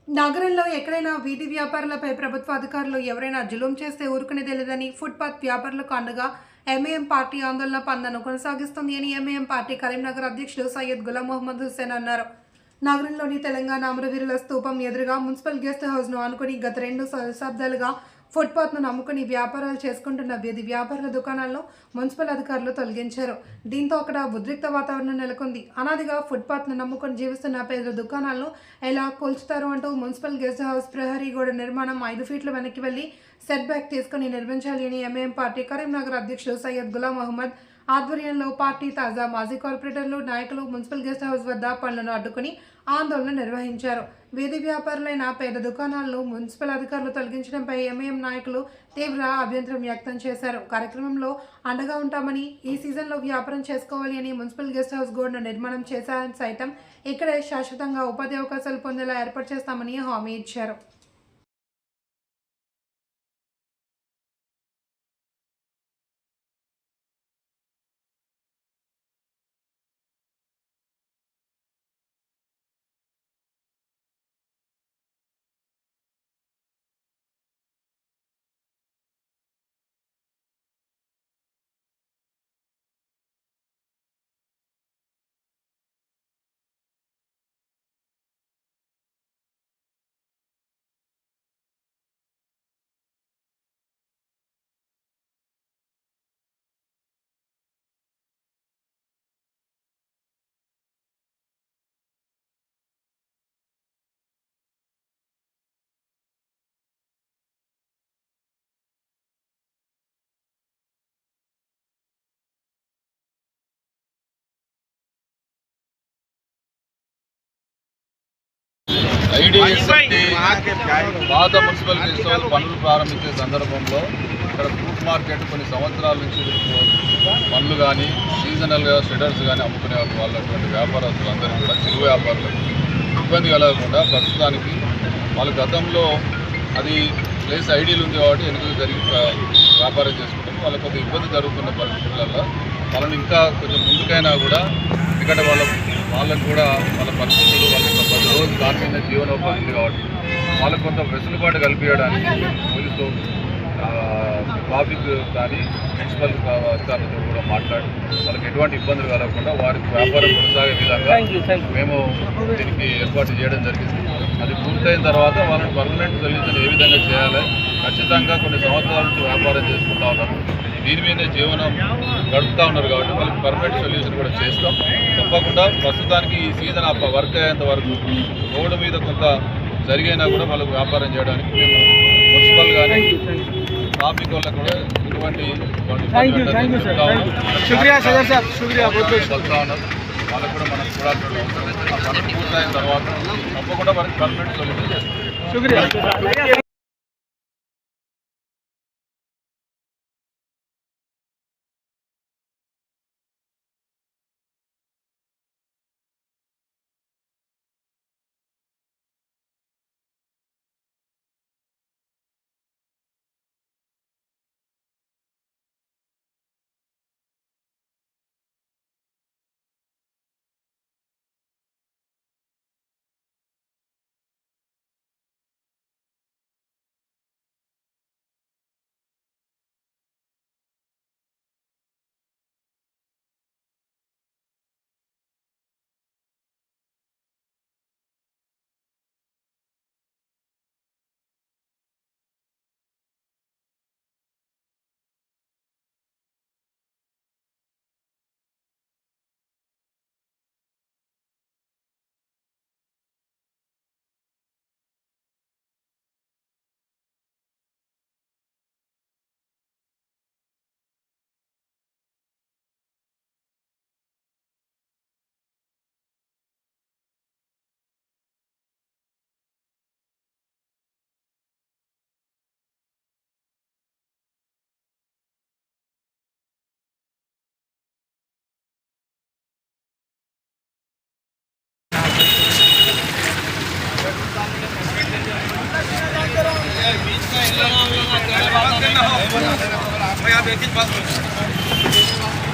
నగరంలో ఎక్కడైనా వీధి వ్యాపారులపై ప్రభుత్వ అధికారులు ఎవరైనా జులుం చేస్తే ఊరుకునేదే లేదని ఫుట్పాత్ వ్యాపారులకు అండగా ఎంఏఎం పార్టీ ఆందోళన పందను కొనసాగిస్తుంది అని ఎంఏఎం పార్టీ కరీంనగర్ అధ్యక్షుడు సయ్యద్ గులాం మొహమ్మద్ హుస్సేన్ అన్నారు. నగరంలోని తెలంగాణ అమరవీరుల స్తూపం ఎదురుగా మున్సిపల్ గెస్ట్ హౌస్ను ఆనుకుని గత 2 దశాబ్దాలుగా ఫుట్పాత్ను నమ్ముకుని వ్యాపారాలు చేసుకుంటున్న వీధి వ్యాపారుల దుకాణాలను మున్సిపల్ అధికారులు తొలగించారు. దీంతో అక్కడ ఉద్రిక్త వాతావరణం నెలకొంది. అనాదిగా ఫుట్పాత్ను నమ్ముకొని జీవిస్తున్న పేద దుకాణాలను ఎలా కూల్చుతారు అంటూ మున్సిపల్ గెస్ట్ హౌస్ ప్రహరీ గోడ నిర్మాణం 5 ఫీట్లు వెనక్కి వెళ్లి సెట్ బ్యాక్ తీసుకుని నిర్మించాలి అని ఎంఏఎం పార్టీ కరీంనగర్ అధ్యక్షుడు సయ్యద్ గులాం మహమ్మద్ ఆధ్వర్యంలో పార్టీ తాజా మాజీ కార్పొరేటర్లు నాయకులు మున్సిపల్ గెస్ట్ హౌస్ వద్ద పనులను అడ్డుకుని ఆందోళన నిర్వహించారు. వీధి వ్యాపారులైన పేద దుకాణాలను మున్సిపల్ అధికారులు తొలగించడంపై ఎంఏఎం నాయకులు తీవ్ర అభ్యంతరం వ్యక్తం చేశారు. కార్యక్రమంలో అండగా ఉంటామని, ఈ సీజన్లో వ్యాపారం చేసుకోవాలి అని మున్సిపల్ గెస్ట్ హౌస్ గోడను నిర్మాణం చేశారని సైతం ఇక్కడే శాశ్వతంగా ఉపాధి అవకాశాలు పొందేలా ఏర్పాటు చేస్తామని హామీ ఇచ్చారు. ఐడిఎస్ఎఫ్టీ పాత మున్సిపల్ గెస్ట్ హౌస్ పనులు ప్రారంభించే సందర్భంలో ఇక్కడ ఫ్రూట్ మార్కెట్ కొన్ని సంవత్సరాల నుంచి పనులు కానీ సీజనల్గా షెడర్స్ కానీ అమ్ముకునే వాళ్ళటువంటి వ్యాపారస్తులందరూ కూడా చిరు వ్యాపారులకు ఇబ్బంది కలగకుండా ప్రస్తుతానికి వాళ్ళ గతంలో అది ప్లేస్ ఐడీలు ఉంది కాబట్టి ఎన్నికలు జరిగి వ్యాపారం చేసుకుంటారు. వాళ్ళకి కొంత ఇబ్బంది జరుగుతున్న పరిస్థితులలో వాళ్ళని ఇంకా కొంచెం ముందుకైనా కూడా ఎందుకంటే వాళ్ళకు కూడా వాళ్ళ పరిస్థితులు వాళ్ళకి 10 రోజులు దాని మీద జీవనోపాధి ఉంది కాబట్టి వాళ్ళకు కొంత వెసులుబాటు కల్పించడానికి పోలీసు ట్రాఫిక్ కానీ మున్సిపల్ అధికారులతో కూడా మాట్లాడి వాళ్ళకి ఎటువంటి ఇబ్బందులు కలగకుండా వారికి వ్యాపారం కొనసాగే విధంగా మేము దీనికి ఏర్పాటు చేయడం జరిగింది. అది పూర్తయిన తర్వాత వాళ్ళని పర్మనెంట్ సొల్యూషన్ ఏ విధంగా చేయాలి, ఖచ్చితంగా కొన్ని సంవత్సరాల నుంచి వ్యాపారం చేసుకుంటా ఉన్నారు, దీని మీదే జీవనం గడుపుతూ ఉన్నారు కాబట్టి వాళ్ళకి పర్మనెంట్ సొల్యూషన్ కూడా చేస్తాం. తప్పకుండా ప్రస్తుతానికి ఈ సీజన్ వర్క్ అయ్యేంత వరకు రోడ్డు మీద కొంత జరిగైనా కూడా వాళ్ళకు వ్యాపారం చేయడానికి మేము మున్సిపల్ కానీ ట్రాఫిక్ వల్ల కూడా ఎటువంటి వెళ్తా ఉన్నారు. వాళ్ళకు కూడా మనం చూడాల్సిన అవసరం లేదు. ఆ పని పూర్తయిన తర్వాత తప్పకుండా మనకి పర్మనెంట్ సొల్యూషన్ చేస్తాం. बीच में इन लोगों